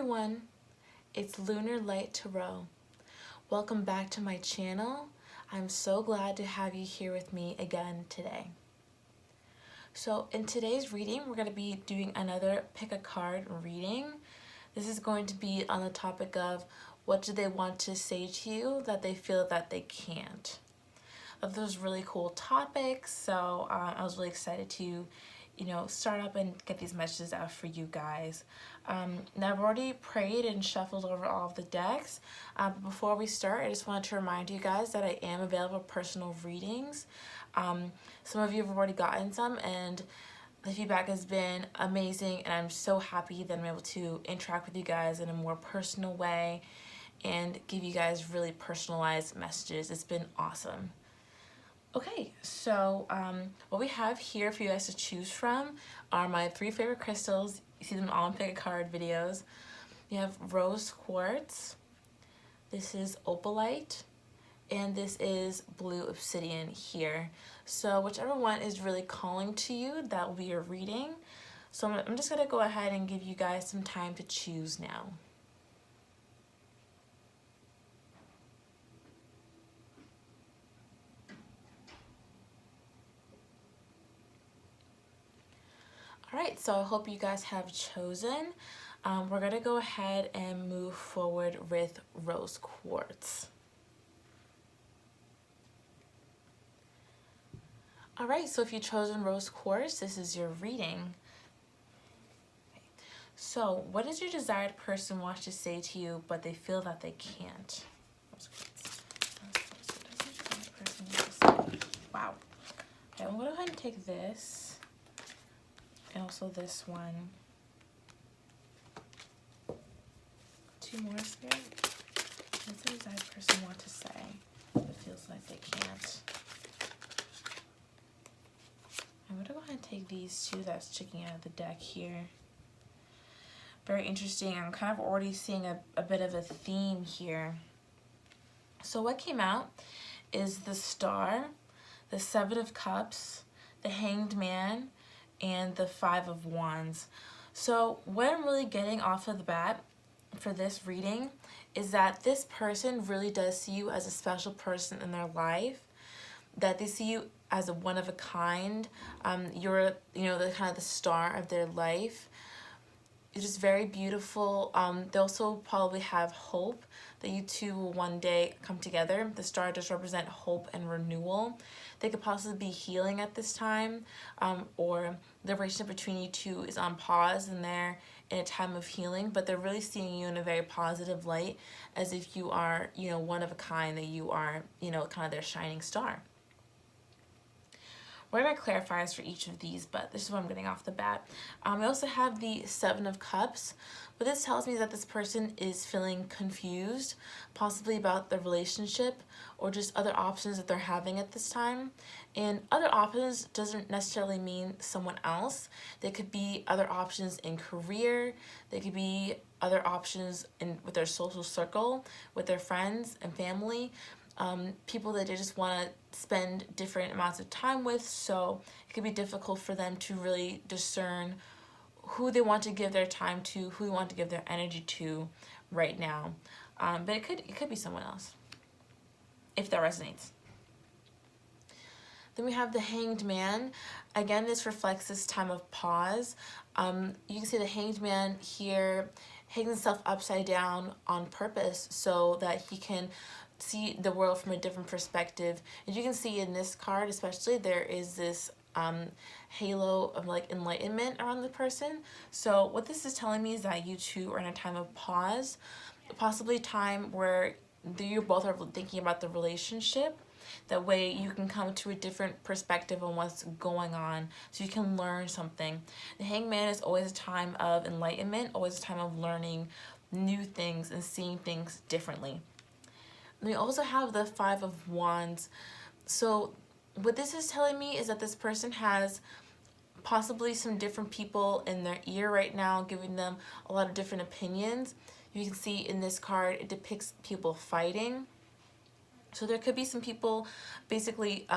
everyone, it's Lunar Light Tarot. Welcome back to my channel. I'm so glad to have you here with me again today. So in today's reading, we're going to be doing another pick a card reading. This is going to be on the topic of what do they want to say to you that they feel that they can't. Those really cool topics, so I was really excited to start up and get these messages out for you guys. Now I've already prayed and shuffled over all of the decks. But before we start, I just wanted to remind you guys that I am available for personal readings. Some of you have already gotten some, and the feedback has been amazing, and I'm so happy that I'm able to interact with you guys in a more personal way and give you guys really personalized messages. It's been awesome. Okay, so what we have here for you guys to choose from are my 3 favorite crystals. You see them all in pick a card videos. You have rose quartz, this is opalite, and this is blue obsidian here. So whichever one is really calling to you, that will be your reading. So I'm just going to go ahead and give you guys some time to choose now. Alright, so I hope you guys have chosen. We're going to go ahead and move forward with rose quartz. Alright, so if you've chosen rose quartz, this is your reading. Okay. So, what does your desired person want to say to you, but they feel that they can't? Wow. Okay, I'm going to go ahead and take this. And also this one. 2 more, Spirit. What's the desired person want to say that feels like they can't? I'm going to go ahead and take these 2 that's sticking out of the deck here. Very interesting. I'm kind of already seeing a bit of a theme here. So what came out is the Star, the 7 of Cups, the Hanged Man, and the 5 of Wands. So what I'm really getting off of the bat for this reading is that this person really does see you as a special person in their life, that they see you as a one of a kind. You're the kind of the star of their life. It's just very beautiful. They also probably have hope that you two will one day come together. The star does represent hope and renewal. They could possibly be healing at this time, or the relationship between you two is on pause and they're in a time of healing, but they're really seeing you in a very positive light, as if you are, one of a kind, that you are, kind of their shining star. We're going to clarify for each of these, but this is what I'm getting off the bat. We also have the 7 of Cups. What this tells me is that this person is feeling confused, possibly about the relationship or just other options that they're having at this time. And other options doesn't necessarily mean someone else. They could be other options in career. They could be other options with their social circle, with their friends and family. People that they just want to spend different amounts of time with, so it can be difficult for them to really discern who they want to give their time to, who they want to give their energy to right now. But it could be someone else, if that resonates. Then we have the Hanged Man. Again, this reflects this time of pause. You can see the Hanged Man here hangs himself upside down on purpose so that he can see the world from a different perspective. As you can see in this card especially, there is this halo of like enlightenment around the person. So what this is telling me is that you two are in a time of pause, possibly time where you both are thinking about the relationship. That way you can come to a different perspective on what's going on, so you can learn something. The Hanged Man is always a time of enlightenment, always a time of learning new things and seeing things differently. We also have the 5 of Wands. So what this is telling me is that this person has possibly some different people in their ear right now, giving them a lot of different opinions. You can see in this card, it depicts people fighting. So there could be some people basically,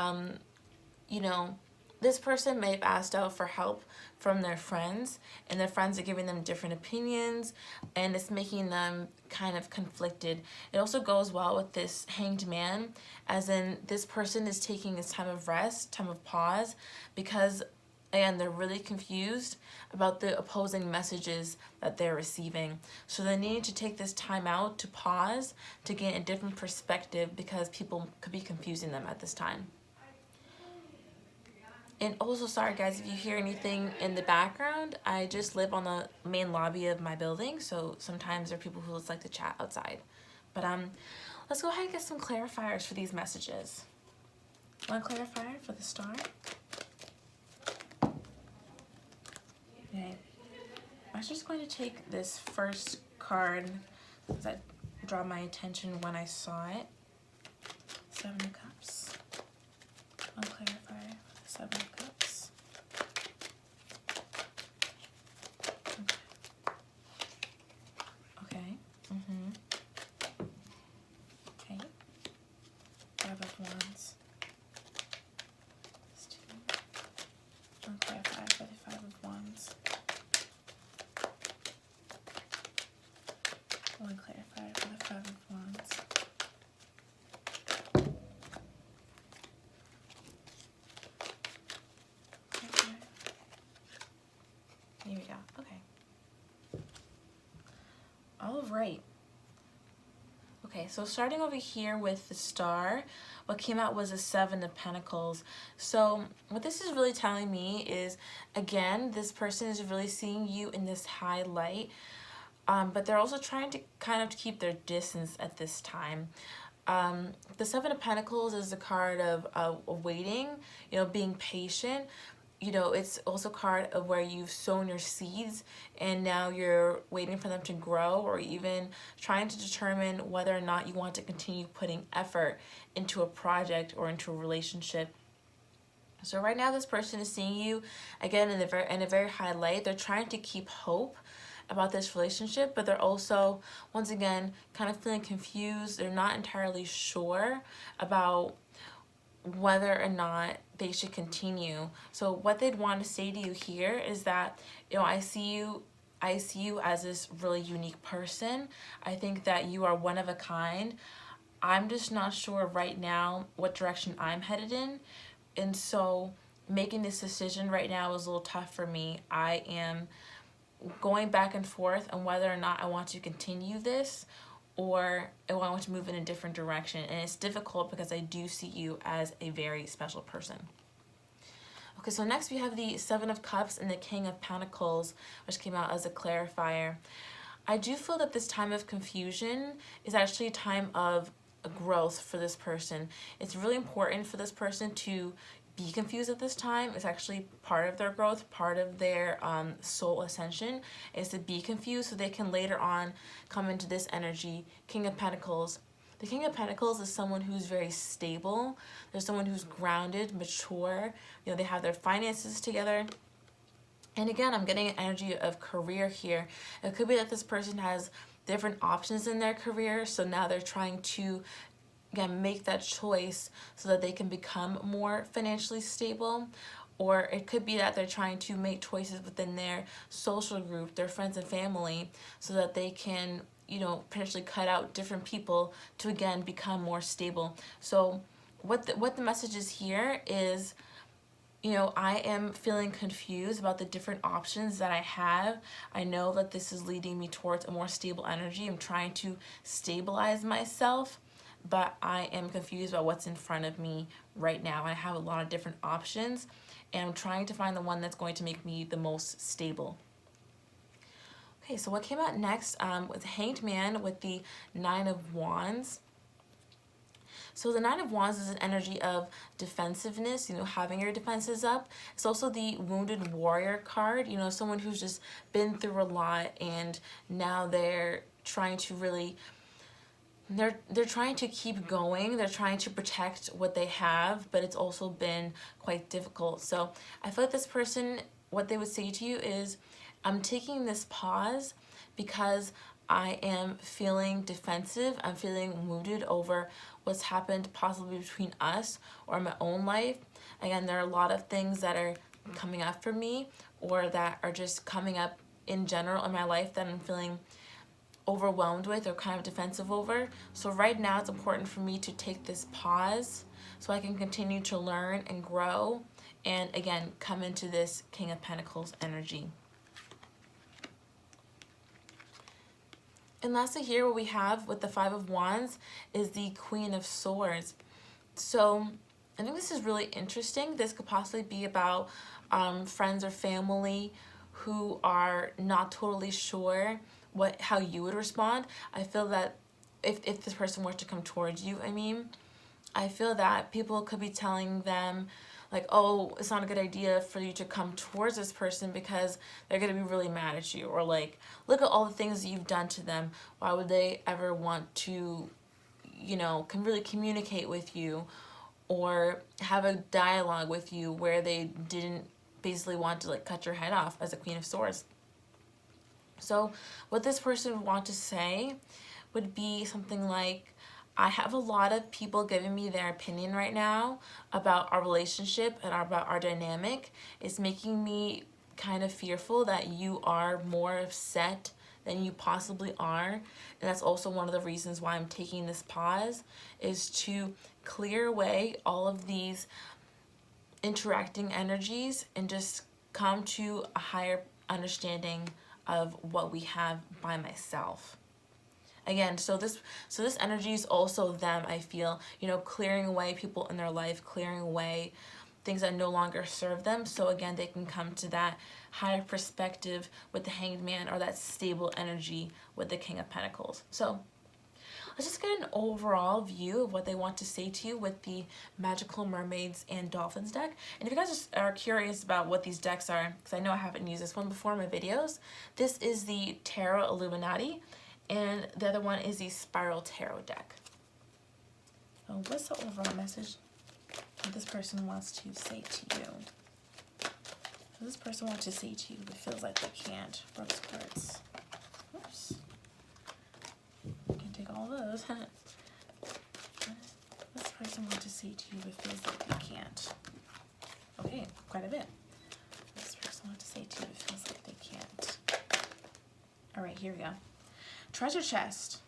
this person may have asked out for help from their friends, and their friends are giving them different opinions, and it's making them kind of conflicted. It also goes well with this Hanged Man, as in this person is taking this time of rest, time of pause, because again, they're really confused about the opposing messages that they're receiving. So they need to take this time out to pause, to gain a different perspective, because people could be confusing them at this time. And also, sorry guys, if you hear anything in the background, I just live on the main lobby of my building, so sometimes there are people who just like to chat outside. But let's go ahead and get some clarifiers for these messages. One clarifier for the star. Okay. I'm just going to take this first card because that drew my attention when I saw it. Seven of Cups. One clarifier for the Seven of Cups. Okay. Okay. Five of Wands. That's two. One clarifier for the Five of Wands. One clarifier for the Five of Wands. Okay. Here we go. Okay. All right. Okay, so starting over here with the star, what came out was a Seven of Pentacles. So what this is really telling me is, again, this person is really seeing you in this high light. But they're also trying to kind of keep their distance at this time. The Seven of Pentacles is a card of waiting, you know, being patient. You know, it's also a card of where you've sown your seeds and now you're waiting for them to grow, or even trying to determine whether or not you want to continue putting effort into a project or into a relationship. So right now this person is seeing you, again, in a very high light. They're trying to keep hope about this relationship, but they're also, once again, kind of feeling confused. They're not entirely sure about whether or not they should continue. So what they'd want to say to you here is that, you know, I see you as this really unique person. I think that you are one of a kind. I'm just not sure right now what direction I'm headed in. And so making this decision right now is a little tough for me. I am going back and forth on whether or not I want to continue this or I want to move in a different direction. And it's difficult because I do see you as a very special person. Okay, so next we have the Seven of Cups and the King of Pentacles, which came out as a clarifier. I do feel that this time of confusion is actually a time of growth for this person. It's really important for this person to be confused at this time. It's actually part of their growth, part of their soul ascension, is to be confused so they can later on come into this energy. King of Pentacles. The King of Pentacles is someone who's very stable. There's someone who's grounded, mature. You know, they have their finances together. And again, I'm getting an energy of career here. It could be that this person has different options in their career, so now they're trying to, again, make that choice so that they can become more financially stable. Or it could be that they're trying to make choices within their social group, their friends and family, so that they can, you know, potentially cut out different people to, again, become more stable. So what the message is here is, you know, I am feeling confused about the different options that I have. I know that this is leading me towards a more stable energy. I'm trying to stabilize myself, but I am confused about what's in front of me right now. I have a lot of different options, and I'm trying to find the one that's going to make me the most stable. Okay, so what came out next was Hanged Man with the Nine of Wands. So the Nine of Wands is an energy of defensiveness, you know, having your defenses up. It's also the Wounded Warrior card, you know, someone who's just been through a lot and now they're trying to really, they're trying to keep going. They're trying to protect what they have, but it's also been quite difficult. So I feel like this person, what they would say to you is, I'm taking this pause because I am feeling defensive. I'm feeling wounded over what's happened possibly between us or my own life. Again, there are a lot of things that are coming up for me or that are just coming up in general in my life that I'm feeling overwhelmed with or kind of defensive over. So right now it's important for me to take this pause so I can continue to learn and grow and again come into this King of Pentacles energy. And lastly here, what we have with the Five of Wands is the Queen of Swords. So I think this is really interesting. This could possibly be about friends or family who are not totally sure how you would respond. I feel that if this person were to come towards you, I feel that people could be telling them like, oh, it's not a good idea for you to come towards this person because they're going to be really mad at you. Or like, look at all the things that you've done to them. Why would they ever want to, can really communicate with you or have a dialogue with you where they didn't basically want to like cut your head off as a Queen of Swords. So what this person would want to say would be something like, I have a lot of people giving me their opinion right now about our relationship and about our dynamic. It's making me kind of fearful that you are more upset than you possibly are. And that's also one of the reasons why I'm taking this pause, is to clear away all of these interacting energies and just come to a higher understanding of what we have by myself. Again, so this energy is also them, I feel, clearing away people in their life, clearing away things that no longer serve them. So again, they can come to that higher perspective with the Hanged Man or that stable energy with the King of Pentacles. So let's just get an overall view of what they want to say to you with the Magical Mermaids and Dolphins deck. And if you guys are curious about what these decks are, because I know I haven't used this one before in my videos, this is the Tarot Illuminati. And the other one is the Spiral Tarot deck. So what's the overall message that this person wants to say to you? What does this person want to say to you but feels like they can't? Rose Quartz. Oops. You can take all those. What does this person want to say to you but feels like they can't? Okay, quite a bit. What does this person want to say to you but feels like they can't? All right, here we go. Treasure chest.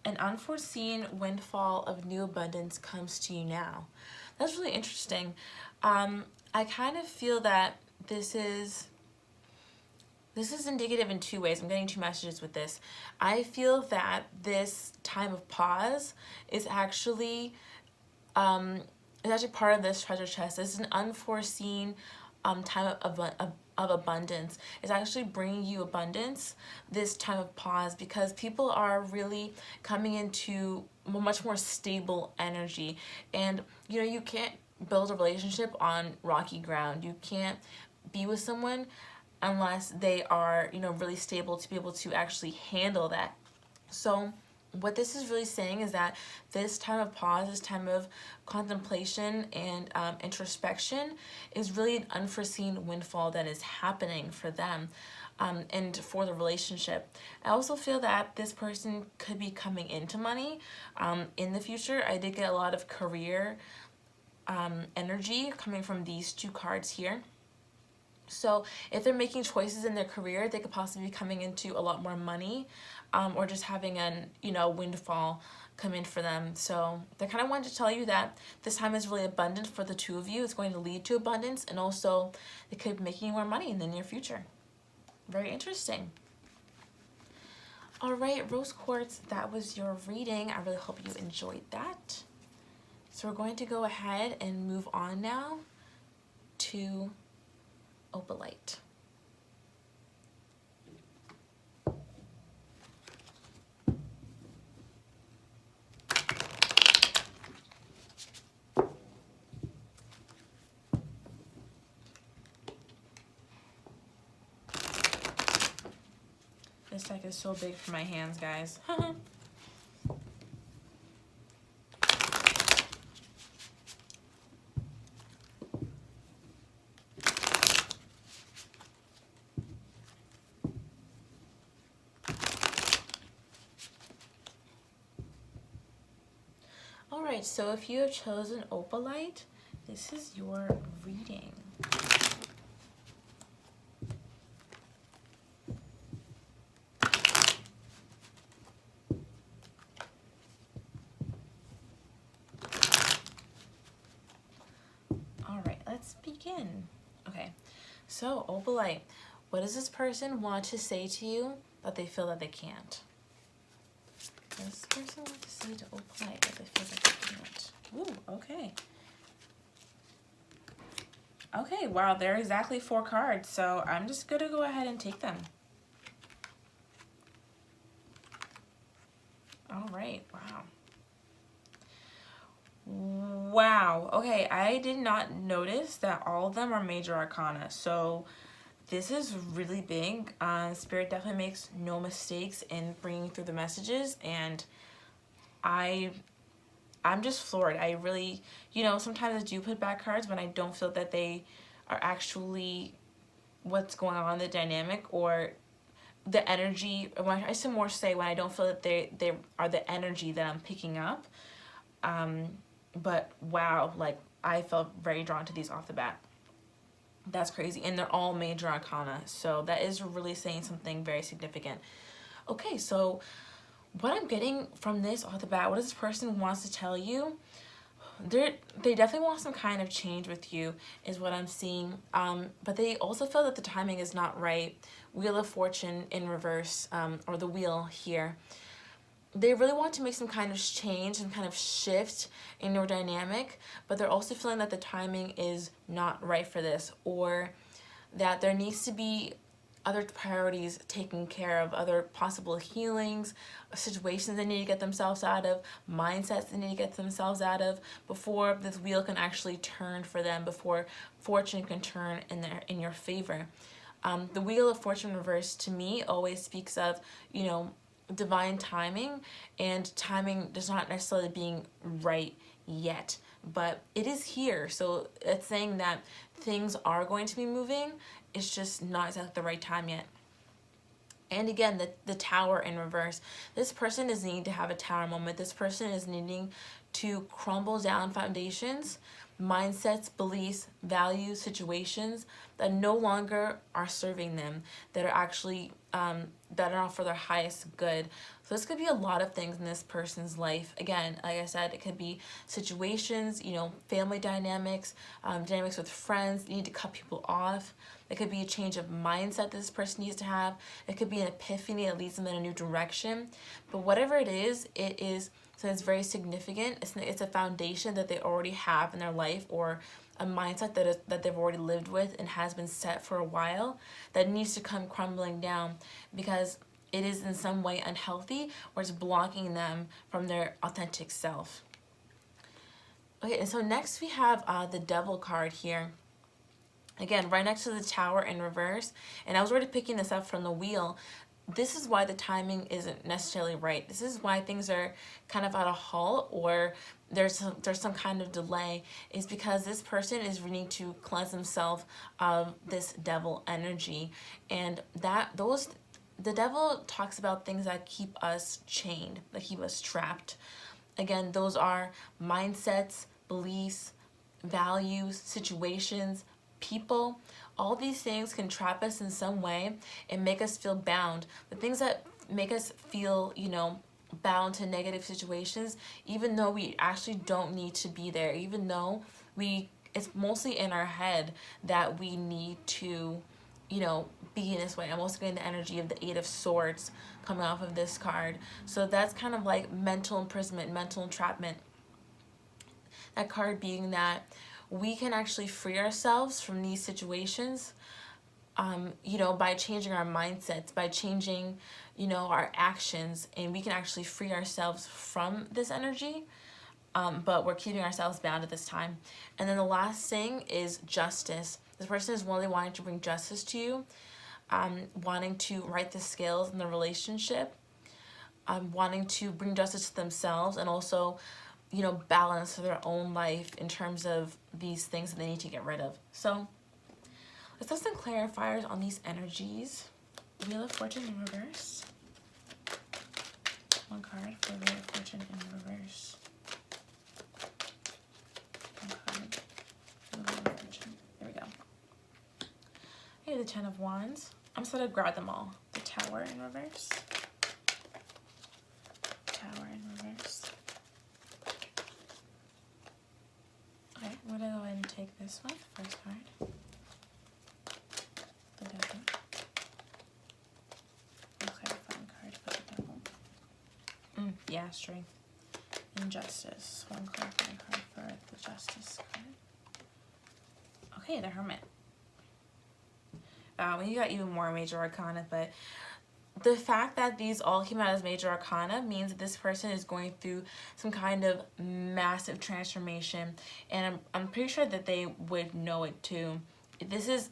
An unforeseen windfall of new abundance comes to you now. That's really interesting. I kind of feel that this is indicative in two ways. I'm getting two messages with this. I feel that this time of pause is actually part of this treasure chest. It's an unforeseen time of abundance. It's actually bringing you abundance this time of pause because people are really coming into much more stable energy. And you can't build a relationship on rocky ground. You can't be with someone unless they are really stable to be able to actually handle that. So what this is really saying is that this time of pause, this time of contemplation and introspection is really an unforeseen windfall that is happening for them and for the relationship. I also feel that this person could be coming into money in the future. I did get a lot of career energy coming from these two cards here. So if they're making choices in their career, they could possibly be coming into a lot more money or just having an windfall come in for them. So they kind of wanted to tell you that this time is really abundant for the two of you. It's going to lead to abundance, and also they could be making more money in the near future. Very interesting. All right, Rose Quartz, that was your reading. I really hope you enjoyed that. So we're going to go ahead and move on now to Opalite. This deck is so big for my hands, guys. Alright, so if you have chosen Opalite, this is your reading. Alright, let's begin. Okay, so Opalite, what does this person want to say to you but they feel that they can't? What does this person want to say to Opalite but they feel that they can't? Ooh, okay. Okay, wow, they're exactly 4 cards, so I'm just gonna go ahead and take them. All right, wow. Wow, okay, I did not notice that all of them are major arcana, so this is really big. Spirit definitely makes no mistakes in bringing through the messages, and I'm just floored. I really, you know, sometimes I do put back cards when I don't feel that they are actually what's going on in the dynamic or the energy. I should more say when I don't feel that they are the energy that I'm picking up. But wow, like I felt very drawn to these off the bat. That's crazy. And they're all major arcana. So that is really saying something very significant. Okay, so what I'm getting from this off the bat, what this person wants to tell you, they definitely want some kind of change with you is what I'm seeing. But they also feel that the timing is not right. Wheel of Fortune in reverse, or the wheel here. They really want to make some kind of change and kind of shift in your dynamic, but they're also feeling that the timing is not right for this, or that there needs to be other priorities taken care of, other possible healings, situations they need to get themselves out of, mindsets they need to get themselves out of before this wheel can actually turn for them, before fortune can turn in your favor. The Wheel of Fortune reverse to me always speaks of, you know, divine timing, and timing does not necessarily being right yet, but it is here. So it's saying that things are going to be moving. It's just not exactly the right time yet. And again, the Tower in reverse. This person is needing to have a tower moment. This person is needing to crumble down foundations, mindsets, beliefs, values, situations that no longer are serving them, that are actually that are not for their highest good. So this could be a lot of things in this person's life. Again, like I said, it could be situations, you know, family dynamics, dynamics with friends. You need to cut people off. It could be a change of mindset that this person needs to have. It could be an epiphany that leads them in a new direction. But whatever it is, so it's very significant. It's a foundation that they already have in their life, or a mindset that they've already lived with and has been set for a while, that needs to come crumbling down because it is in some way unhealthy, or it's blocking them from their authentic self. Okay, and so next we have the Devil card here. Again, right next to the Tower in reverse. And I was already picking this up from the wheel. This is why the timing isn't necessarily right. This is why things are kind of at a halt, or there's some kind of delay, is because this person is needing to cleanse themselves of this devil energy. And the devil talks about things that keep us chained, that keep us trapped. Again, those are mindsets, beliefs, values, situations, people. All these things can trap us in some way and make us feel bound. The things that make us feel, you know, bound to negative situations, even though we actually don't need to be there, even though it's mostly in our head that we need to, you know, be in this way. I'm also getting the energy of the Eight of Swords coming off of this card. So that's kind of like mental imprisonment, mental entrapment. That card being that we can actually free ourselves from these situations, you know, by changing our mindsets, by changing, you know, our actions, and we can actually free ourselves from this energy, but we're keeping ourselves bound at this time. And then the last thing is justice. This person is really wanting to bring justice to you, wanting to right the scales in the relationship, wanting to bring justice to themselves, and also, you know, balance their own life in terms of these things that they need to get rid of. So let's have some clarifiers on these energies. Wheel of Fortune in reverse. One card for Wheel of Fortune in reverse. Okay, the Ten of Wands. I'm just gonna grab them all. The Tower in reverse. Tower in reverse. Okay, I'm gonna go ahead and take this one, the first card. The Devil. Okay, fun card for the Devil. Yeah, Strength. And Justice. One clarifying card for the Justice card. Okay, the Hermit. You got even more Major Arcana, but the fact that these all came out as Major Arcana means that this person is going through some kind of massive transformation, and I'm pretty sure that they would know it too. This is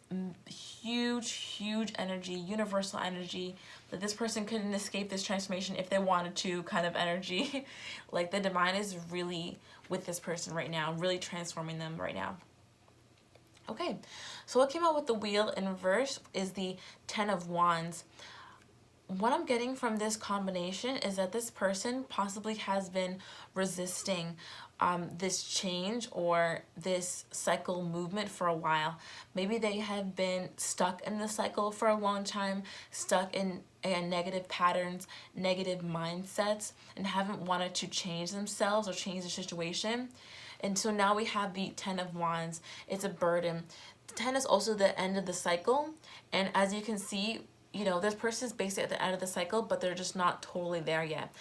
huge energy, universal energy, that this person couldn't escape this transformation if they wanted to kind of energy. Like the divine is really with this person right now, really transforming them right now. Okay, so what came out with the Wheel in reverse is the Ten of Wands. What I'm getting from this combination is that this person possibly has been resisting this change or this cycle movement for a while. Maybe they have been stuck in the cycle for a long time, stuck in negative patterns, negative mindsets, and haven't wanted to change themselves or change the situation. And so now we have the Ten of Wands. It's a burden. The 10 is also the end of the cycle. And as you can see, you know, this person's basically at the end of the cycle, but they're just not totally there yet.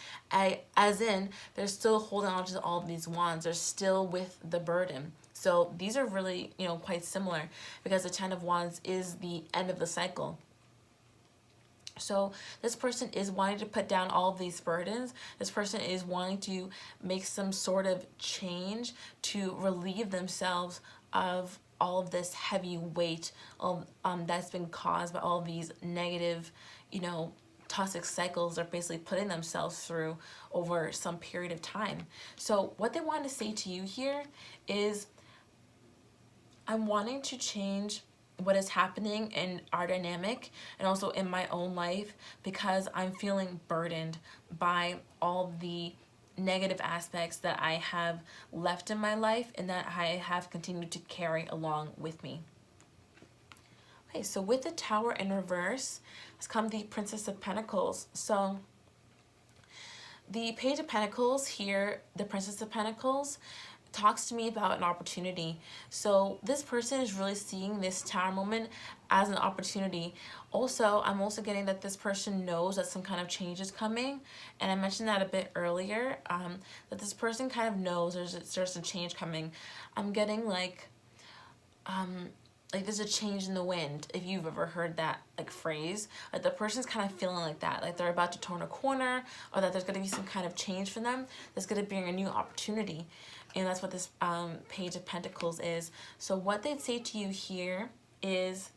As in, they're still holding on to all of these wands. They're still with the burden. So these are really, you know, quite similar because the Ten of Wands is the end of the cycle. So this person is wanting to put down all of these burdens. This person is wanting to make some sort of change to relieve themselves of all of this heavy weight that's been caused by all of these negative, you know, toxic cycles they're basically putting themselves through over some period of time. So what they want to say to you here is, I'm wanting to change what is happening in our dynamic and also in my own life because I'm feeling burdened by all the negative aspects that I have left in my life and that I have continued to carry along with me. Okay, so with the Tower in reverse has come the Princess of Pentacles. So the Page of Pentacles here, the Princess of Pentacles, talks to me about an opportunity. So this person is really seeing this Tower moment as an opportunity. Also, I'm also getting that this person knows that some kind of change is coming, and I mentioned that a bit earlier, that this person kind of knows there's a change coming. I'm getting like there's a change in the wind, if you've ever heard that like phrase. Like the person's kind of feeling like that, like they're about to turn a corner, or that there's going to be some kind of change for them that's going to bring a new opportunity. And that's what this Page of Pentacles is. So what they'd say to you here is,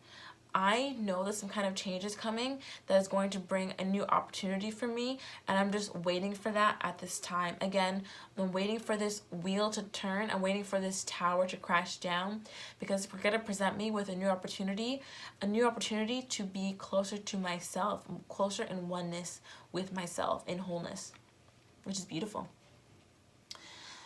I know that some kind of change is coming that is going to bring a new opportunity for me, and I'm just waiting for that at this time. Again, I'm waiting for this wheel to turn. I'm waiting for this tower to crash down, because we're going to present me with a new opportunity to be closer to myself, closer in oneness with myself, in wholeness, which is beautiful.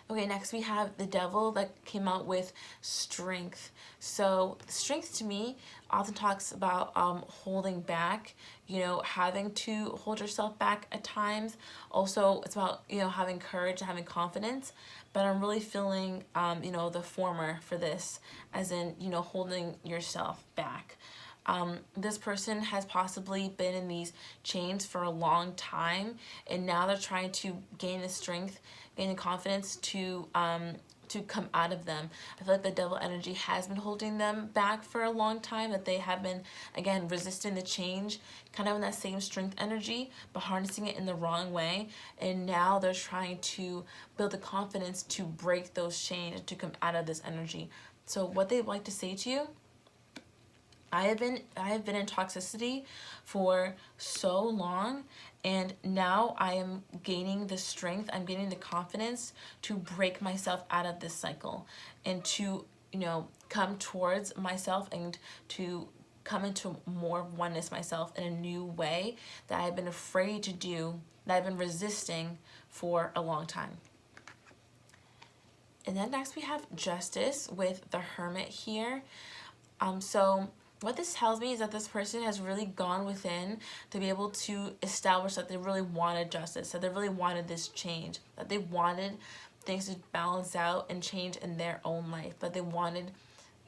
Okay, next we have the Devil that came out with Strength. So strength to me often talks about holding back, you know, having to hold yourself back at times. Also, it's about, you know, having courage and having confidence. But I'm really feeling, you know, the former for this, as in, you know, holding yourself back. This person has possibly been in these chains for a long time, and now they're trying to gain the strength, gain the confidence to come out of them. I feel like the Devil energy has been holding them back for a long time, that they have been, again, resisting the change, kind of in that same strength energy, but harnessing it in the wrong way. And now they're trying to build the confidence to break those chains and to come out of this energy. So what they'd like to say to you, I have been in toxicity for so long, and now I am gaining the strength, I'm gaining the confidence to break myself out of this cycle and to, you know, come towards myself and to come into more oneness myself in a new way that I've been afraid to do, that I've been resisting for a long time. And then next we have Justice with the Hermit here. So what this tells me is that this person has really gone within to be able to establish that they really wanted justice, that they really wanted this change, that they wanted things to balance out and change in their own life, that they wanted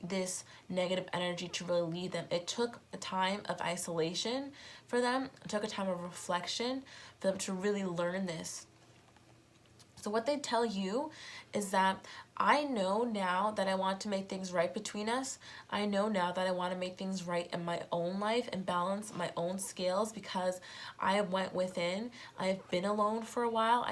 this negative energy to really lead them. It took a time of isolation for them. It took a time of reflection for them to really learn this. So what they tell you is that I know now that I want to make things right between us. I know now that I want to make things right in my own life and balance my own scales, because I went within. I've been alone for a while.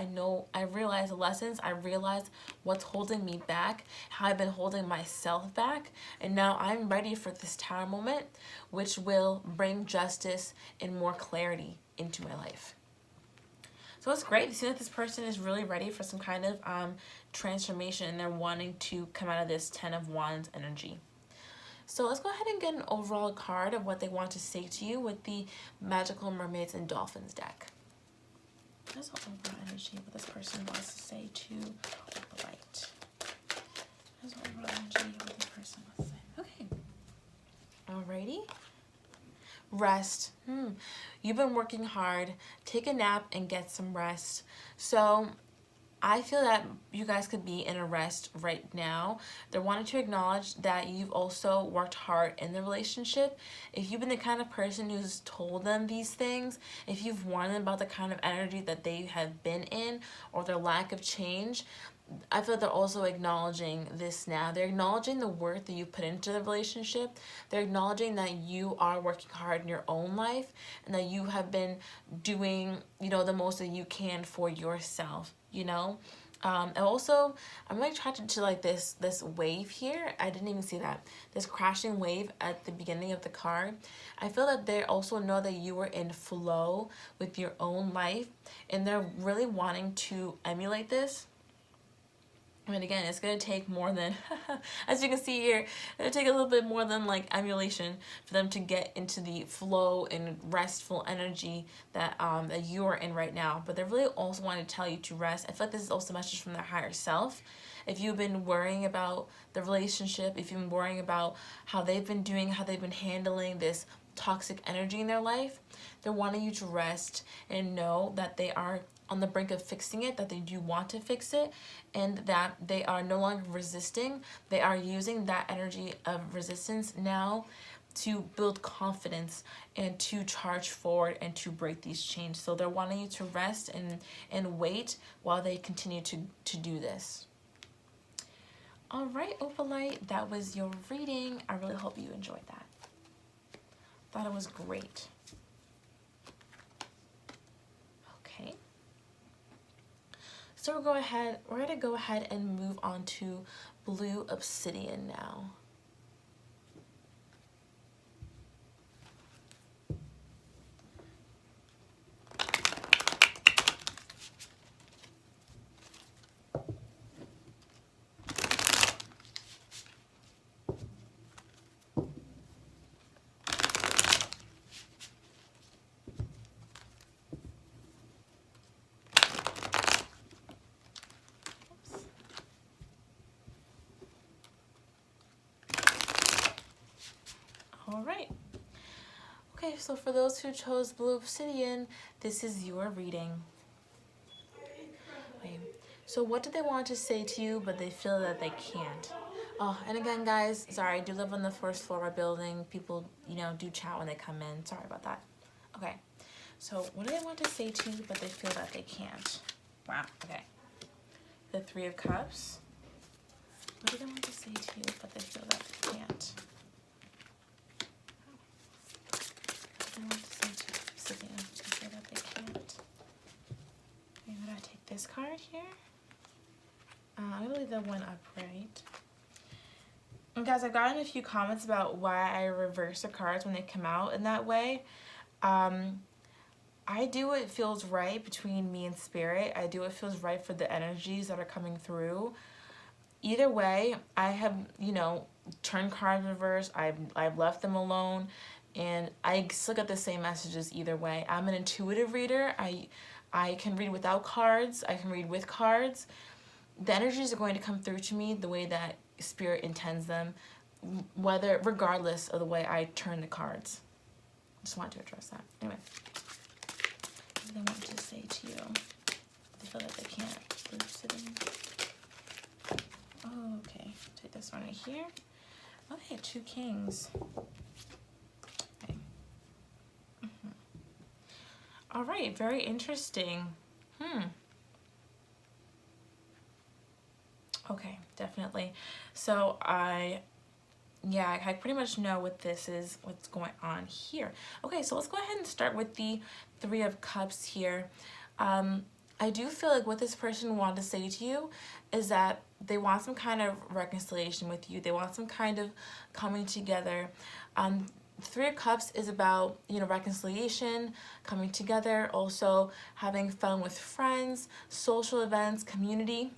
I realized the lessons. I realized what's holding me back, how I've been holding myself back. And now I'm ready for this Tower moment, which will bring justice and more clarity into my life. So it's great to see that this person is really ready for some kind of transformation, and they're wanting to come out of this 10 of Wands energy. So let's go ahead and get an overall card of what they want to say to you with the Magical Mermaids and Dolphins deck. That's the overall energy what this person wants to say to Opalite. That's the overall energy what this person wants to say. Okay. Alrighty. Rest. You've been working hard. Take a nap and get some rest. So I feel that you guys could be in a rest right now. They're wanting to acknowledge that you've also worked hard in the relationship. If you've been the kind of person who's told them these things, if you've warned them about the kind of energy that they have been in or their lack of change, I feel they're also acknowledging this now. They're acknowledging the work that you put into the relationship. They're acknowledging that you are working hard in your own life and that you have been doing, the most that you can for yourself, And also, I'm like attracted to like this wave here. I didn't even see that. This crashing wave at the beginning of the card. I feel that they also know that you are in flow with your own life, and they're really wanting to emulate this. And again, it's going to take more than, as you can see here, it'll take a little bit more than like emulation for them to get into the flow and restful energy that that you are in right now. But they really also want to tell you to rest. I feel like this is also a message from their higher self. If you've been worrying about the relationship, if you've been worrying about how they've been doing, how they've been handling this toxic energy in their life, they're wanting you to rest and know that they are on the brink of fixing it, that they do want to fix it, and that they are no longer resisting. They are using that energy of resistance now to build confidence and to charge forward and to break these chains. So they're wanting you to rest and wait while they continue to do this. All right, Opalite, that was your reading. I really hope you enjoyed that. Thought it was great. Okay. So we're going to go ahead and move on to Blue Obsidian now. All right. Okay, so for those who chose Blue Obsidian, this is your reading. Okay. So what do they want to say to you, but they feel that they can't? Oh, and again, guys, sorry, I do live on the first floor of our building. People, do chat when they come in. Sorry about that. Okay. So what do they want to say to you, but they feel that they can't? Wow. Okay. The Three of Cups. What do they want to say to you, but they feel that they can't? I want to say to Obsidian, to feel that they can't. Okay, would I take this card here? I believe that one upright. And guys, I've gotten a few comments about why I reverse the cards when they come out in that way. I do what feels right between me and Spirit. I do what feels right for the energies that are coming through. Either way, I have, turned cards reverse. I've left them alone. And I still get the same messages either way. I'm an intuitive reader. I can read without cards. I can read with cards. The energies are going to come through to me the way that Spirit intends them. regardless of the way I turn the cards. Just wanted to address that. Anyway, what do they want to say to you? They feel like they can't. They're sitting. Oh, okay. Take this one right here. Okay, 2 kings. Okay. All right, very interesting. Okay, definitely. So I pretty much know what this is, what's going on here. Okay, so let's go ahead and start with the 3 of Cups here. I do feel like what this person wanted to say to you is that they want some kind of reconciliation with you. They want some kind of coming together. 3 of Cups is about, reconciliation, coming together, also having fun with friends, social events, community.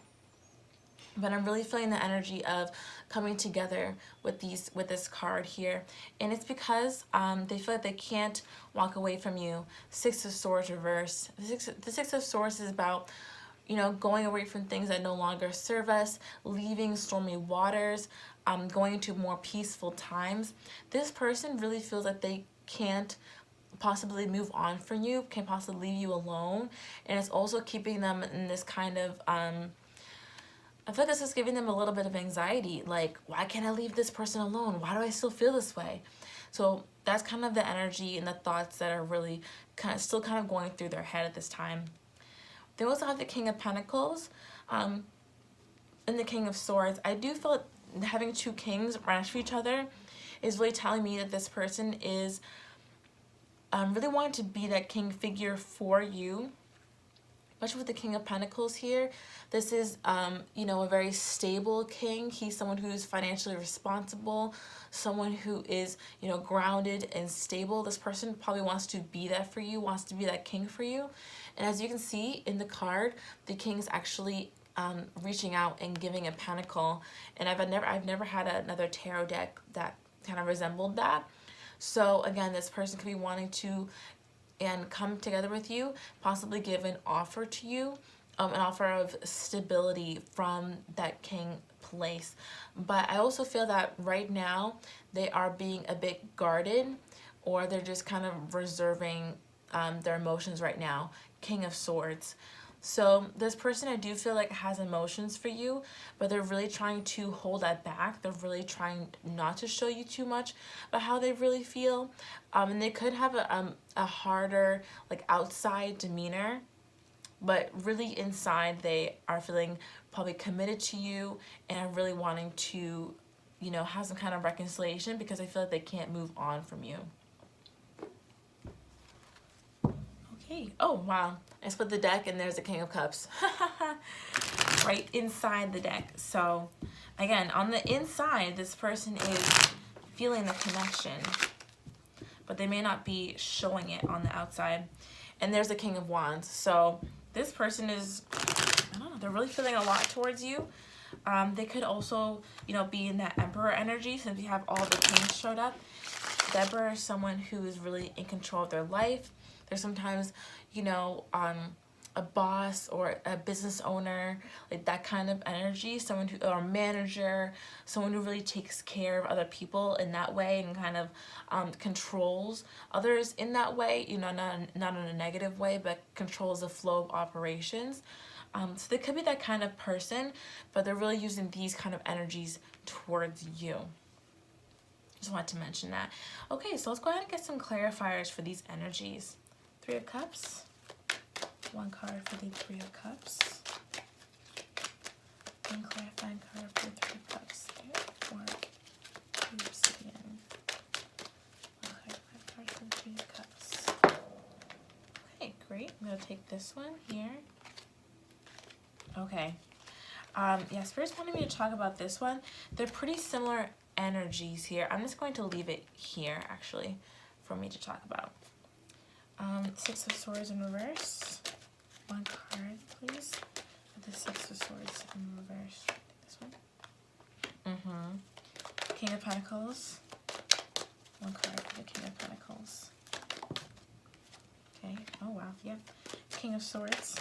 But I'm really feeling the energy of coming together with this card here. And it's because they feel like they can't walk away from you. 6 of Swords reverse. The Six of Swords is about, going away from things that no longer serve us, leaving stormy waters, going into more peaceful times. This person really feels like they can't possibly move on from you, can't possibly leave you alone. And it's also keeping them in this kind of... I feel like this is giving them a little bit of anxiety. Like, why can't I leave this person alone? Why do I still feel this way? So that's kind of the energy and the thoughts that are really still going through their head at this time. They also have the King of Pentacles and the King of Swords. I do feel like having 2 kings right next to each other is really telling me that this person is really wanting to be that king figure for you. Especially with the King of Pentacles here, this is, a very stable king. He's someone who's financially responsible, someone who is, grounded and stable. This person probably wants to be that for you, wants to be that king for you. And as you can see in the card, the king is actually reaching out and giving a pentacle. And I've never had another tarot deck that kind of resembled that. So again, this person could be wanting to and come together with you, possibly give an offer to you, an offer of stability from that king place. But I also feel that right now they are being a bit guarded, or they're just kind of reserving their emotions right now. King of Swords. So this person, I do feel like, has emotions for you, but they're really trying to hold that back. They're really trying not to show you too much about how they really feel. And they could have a harder, outside demeanor, but really inside they are feeling probably committed to you and are really wanting to, have some kind of reconciliation, because I feel like they can't move on from you. Okay. Oh, wow. I split the deck and there's the King of Cups right inside the deck. So again, on the inside, this person is feeling the connection, but they may not be showing it on the outside. And there's the King of Wands. So this person is, I don't know, they're really feeling a lot towards you. They could also, be in that Emperor energy, since we have all the kings showed up. The Emperor is someone who is really in control of their life. There's sometimes, a boss or a business owner, that kind of energy, someone who, or a manager, someone who really takes care of other people in that way and kind of controls others in that way, not in a negative way, but controls the flow of operations. So they could be that kind of person, but they're really using these kind of energies towards you. Just wanted to mention that. Okay, so let's go ahead and get some clarifiers for these energies. 3 of Cups. 1 card for the 3 of Cups. 1 clarifying card for the 3 of Cups. Or 2 Obsidian. 1 clarifying card for the 3 of Cups. Okay, great. I'm going to take this one here. Okay. Yeah, Spirit's wanting me to talk about this one. They're pretty similar energies here. I'm just going to leave it here, actually, for me to talk about. 6 of Swords in reverse. 1 card, please. For the 6 of Swords in reverse. This one. King of Pentacles. 1 card for the King of Pentacles. Okay. Oh, wow. Yep. King of Swords.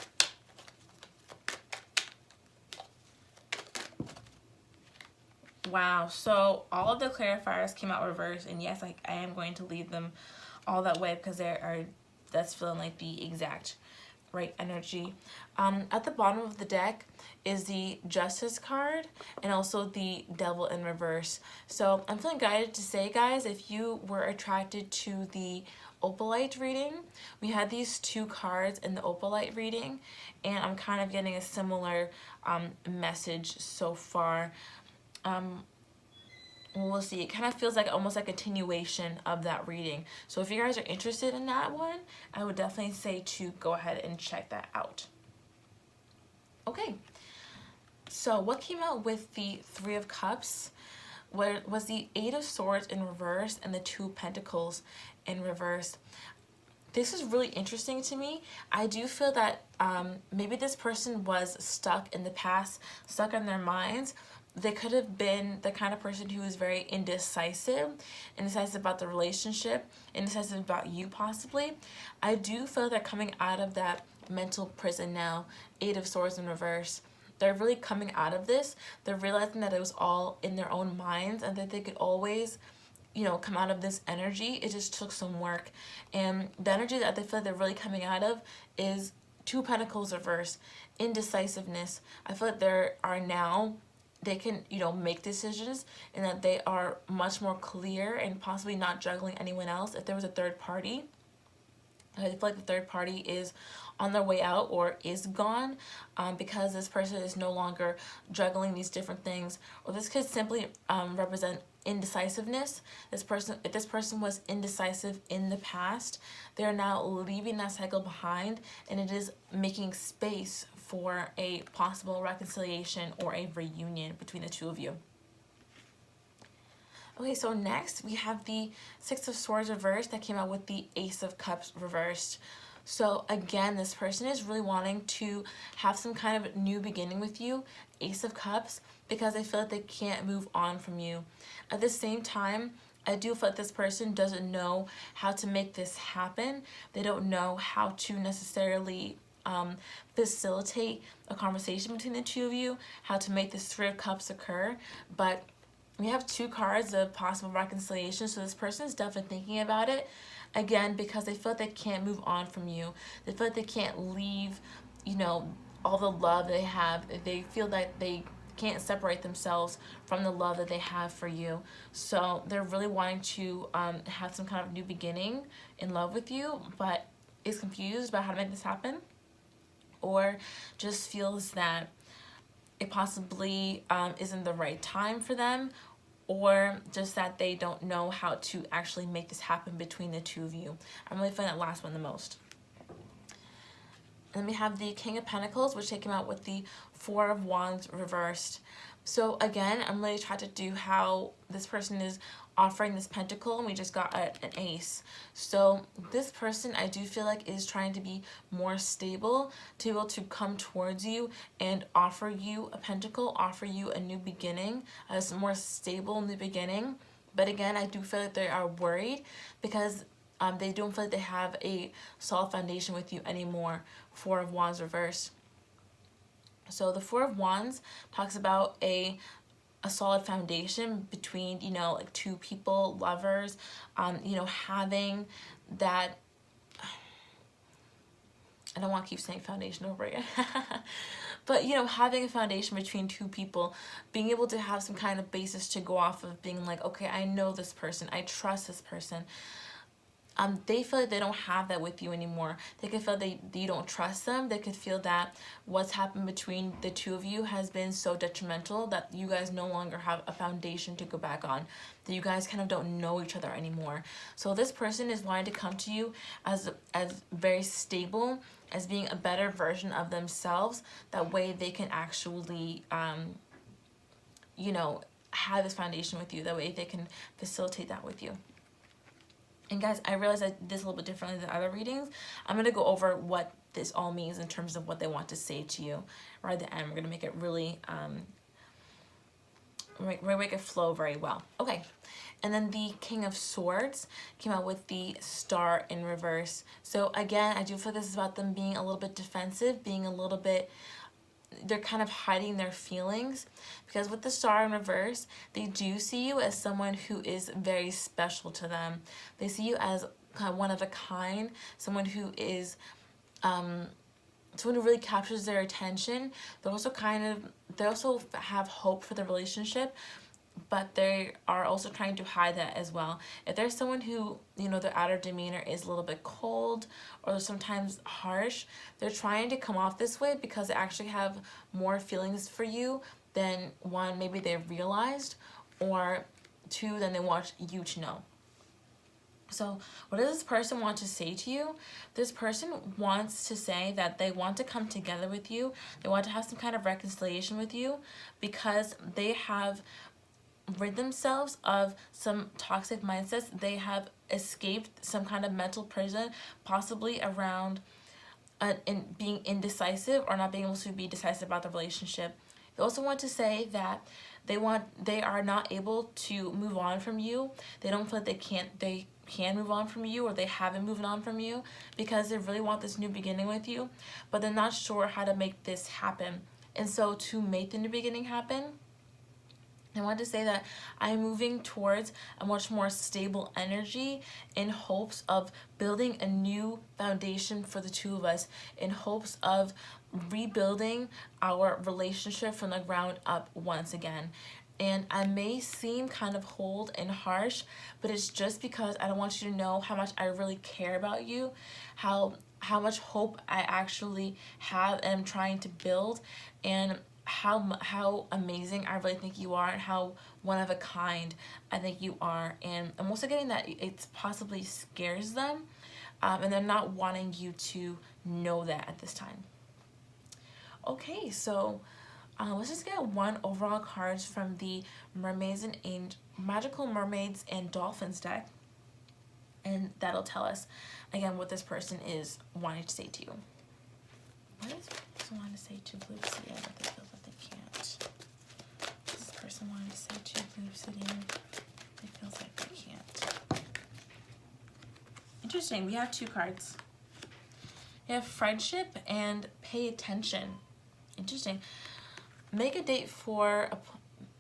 Wow, so all of the clarifiers came out reversed, and yes, I am going to leave them all that way because that's feeling like the exact right energy. At the bottom of the deck is the Justice card and also the Devil in reverse. So I'm feeling guided to say, guys, if you were attracted to the Opalite reading, we had these two cards in the Opalite reading, and I'm kind of getting a similar message so far. We'll see. It kind of feels like almost like a continuation of that reading. So if you guys are interested in that one, I would definitely say to go ahead and check that out. Okay, so what came out with the Three of Cups was the Eight of Swords in reverse and the Two of Pentacles in reverse. This is really interesting to me. I do feel that maybe this person was stuck in the past, stuck in their minds. They could have been the kind of person who is very indecisive about the relationship, indecisive about you possibly. I do feel they're coming out of that mental prison now, Eight of Swords in reverse. They're really coming out of this. They're realizing that it was all in their own minds and that they could always, you know, come out of this energy. It just took some work. And the energy that they feel like they're really coming out of is Two of Pentacles reverse, indecisiveness. I feel like there are now, they can, you know, make decisions and that they are much more clear and possibly not juggling anyone else. If there was a third party, I feel like the third party is on their way out or is gone because this person is no longer juggling these different things. Or this could simply represent indecisiveness. If this person was indecisive in the past, they're now leaving that cycle behind, and it is making space for a possible reconciliation or a reunion between the two of you. Okay, so next we have the Six of Swords reversed that came out with the Ace of Cups reversed. So again, this person is really wanting to have some kind of new beginning with you, Ace of Cups, because they feel like they can't move on from you. At the same time, I do feel like this person doesn't know how to make this happen. They don't know how to necessarily facilitate a conversation between the two of you, how to make this Three of Cups occur. But we have two cards of possible reconciliation, so this person is definitely thinking about it. Again, because they feel like they can't move on from you. They feel like they can't leave, you know, all the love they have. They feel like they can't separate themselves from the love that they have for you. So they're really wanting to have some kind of new beginning in love with you, but is confused about how to make this happen, or just feels that it possibly isn't the right time for them, or just that they don't know how to actually make this happen between the two of you. I'm really feeling that last one the most. And then we have the King of Pentacles, which came out with the Four of Wands reversed. So again, I'm really trying to do how this person is offering this pentacle, and we just got an ace. So this person, I do feel like, is trying to be more stable, to be able to come towards you and offer you a pentacle, offer you a new beginning, a more stable new beginning. But again, I do feel like they are worried because they don't feel like they have a solid foundation with you anymore. Four of Wands reversed. So the Four of Wands talks about a solid foundation between, you know, like two people, lovers, you know, having that, I don't want to keep saying foundation over again, but, you know, having a foundation between two people, being able to have some kind of basis to go off of, being like, okay, I know this person, I trust this person. They feel like they don't have that with you anymore. They could feel that you don't trust them. They could feel that what's happened between the two of you has been so detrimental that you guys no longer have a foundation to go back on, that you guys kind of don't know each other anymore. So this person is wanting to come to you as very stable, as being a better version of themselves. That way they can actually, you know, have this foundation with you. That way they can facilitate that with you. And guys, I realize I did this a little bit differently than other readings. I'm going to go over what this all means in terms of what they want to say to you. Right at the end, we're going to make it really, we're going to make it flow very well. Okay, and then the King of Swords came out with the Star in reverse. So again, I do feel this is about them being a little bit defensive, being a little bit they're kind of hiding their feelings, because with the Star in reverse, they do see you as someone who is very special to them. They see you as kind of one of a kind, someone who is someone who really captures their attention. They also have hope for the relationship, but they are also trying to hide that as well. If there's someone who, you know, their outer demeanor is a little bit cold or sometimes harsh, they're trying to come off this way because they actually have more feelings for you than, one, maybe they realized, or two, than they want you to know. So what does this person want to say to you? This person wants to say that they want to come together with you. They want to have some kind of reconciliation with you because they have rid themselves of some toxic mindsets. They have escaped some kind of mental prison, possibly around in being indecisive or not being able to be decisive about the relationship. They also want to say that they are not able to move on from you. They don't feel like they can move on from you, or they haven't moved on from you, because they really want this new beginning with you, but they're not sure how to make this happen. And so to make the new beginning happen, I want to say that I'm moving towards a much more stable energy in hopes of building a new foundation for the two of us, in hopes of rebuilding our relationship from the ground up once again. And I may seem kind of cold and harsh, but it's just because I don't want you to know how much I really care about you, how much hope I actually have and I'm trying to build, and how amazing I really think you are, and how one of a kind I think you are. And I'm also getting that it possibly scares them, and they're not wanting you to know that at this time. Okay, so let's just get one overall cards from the Magical Mermaids and Dolphins deck, and that'll tell us again what this person is wanting to say to you. What does this person want to say to Blue Obsidian that they feel that they can't? This person wanting to say to Blue Obsidian they feel like they can't. Interesting. We have two cards. We have Friendship and Pay Attention. Interesting. Make a date for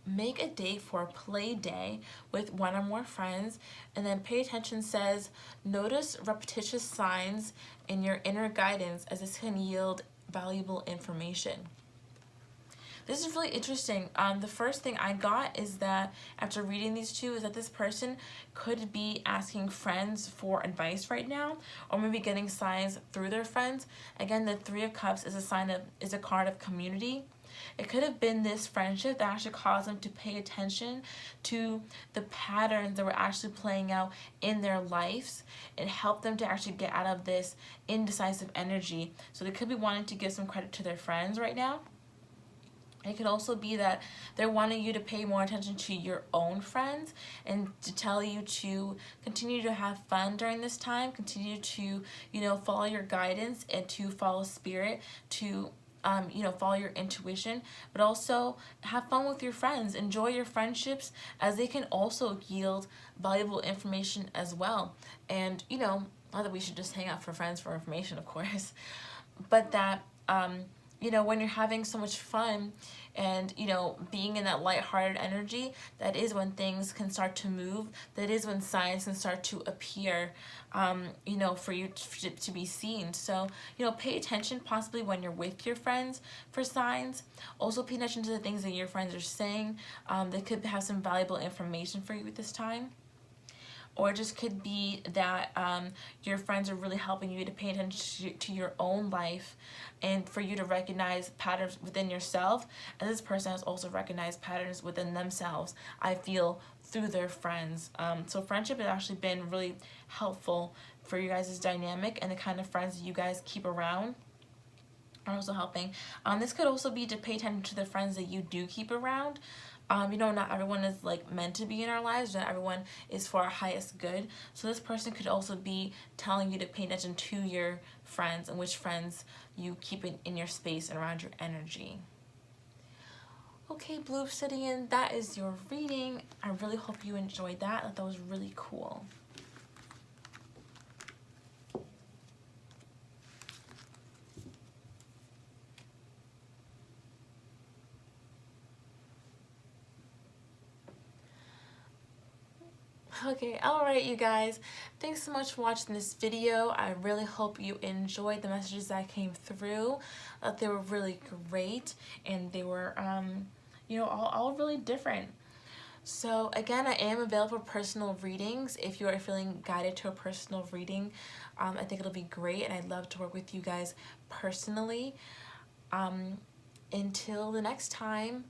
a play day with one or more friends. And then Pay Attention says, notice repetitious signs in your inner guidance, as this can yield valuable information. This is really interesting. The first thing I got is that after reading these two is that this person could be asking friends for advice right now, or maybe getting signs through their friends. Again, the Three of Cups is a card of community. It could have been this friendship that actually caused them to pay attention to the patterns that were actually playing out in their lives and help them to actually get out of this indecisive energy. So they could be wanting to give some credit to their friends right now. It could also be that they're wanting you to pay more attention to your own friends and to tell you to continue to have fun during this time, continue to, follow your guidance and to follow spirit, to follow your intuition, but also have fun with your friends. Enjoy your friendships, as they can also yield valuable information as well. And, not that we should just hang out for friends for information, of course, but that, when you're having so much fun and, being in that lighthearted energy, that is when things can start to move. That is when signs can start to appear, for you to be seen. So, pay attention possibly when you're with your friends for signs. Also pay attention to the things that your friends are saying. They could have some valuable information for you at this time. Or it just could be that your friends are really helping you to pay attention to your own life and for you to recognize patterns within yourself. And this person has also recognized patterns within themselves, I feel, through their friends. So friendship has actually been really helpful for you guys' dynamic, and the kind of friends that you guys keep around are also helping. This could also be to pay attention to the friends that you do keep around. Not everyone is meant to be in our lives. Not everyone is for our highest good. So this person could also be telling you to pay attention to your friends and which friends you keep in your space and around your energy. Okay, Blue Obsidian, that is your reading. I really hope you enjoyed that. That was really cool. Okay, alright you guys. Thanks so much for watching this video. I really hope you enjoyed the messages that came through. They were really great, and they were, you know, all really different. So again, I am available for personal readings. If you are feeling guided to a personal reading, I think it'll be great, and I'd love to work with you guys personally. Until the next time,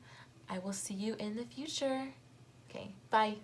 I will see you in the future. Okay, bye.